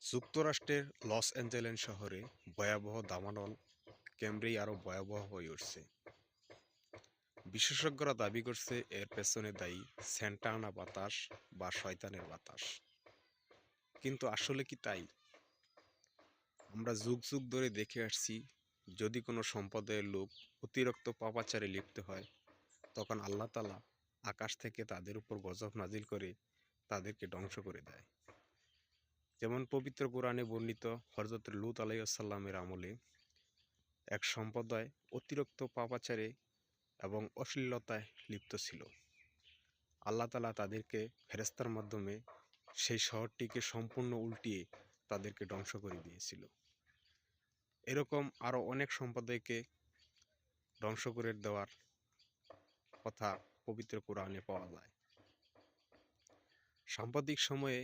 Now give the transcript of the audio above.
যুক্তরাষ্ট্রের Los Angeles শহরে ভয়াবহ দাবানল ক্যামব্রেই আরও ভয়াবহ হয়ে উঠছে। বিশেষজ্ঞরা দাবি করছে এর পেছনে দায়ী স্যান্টা আনা বাতাস বা শয়তানের বাতাস। কিন্তু আসলে কি তাই? আমরা যুগ যুগ ধরে দেখে আসছি, যদি কোনো সম্প্রদায়ের লোক অতিরিক্ত পাপাচারে লিপ্ত হয়, তখন আল্লাহ তাআলা আকাশ থেকে তাদের উপর গজব নাজিল করে তাদেরকে ধ্বংস করে দেয়। যেমন পবিত্র কোরআনে বর্ণিত হযরত লূত আলাইহিস সালামের আমলে এক সম্প্রদায় অতিরিক্ত পাপাচারে এবং অশ্লীলতায় লিপ্ত ছিল। আল্লাহ তাআলা তাদেরকে ফেরেশতার মাধ্যমে সেই শহরটিকে সম্পূর্ণ উল্টিয়ে তাদেরকে ধ্বংস করে দিয়েছিল। এরকম আরও অনেক সম্প্রদায়কে ধ্বংস করে দেওয়ার কথা পবিত্র কোরআনে পাওয়া যায়। সাম্প্রতিক সময়ে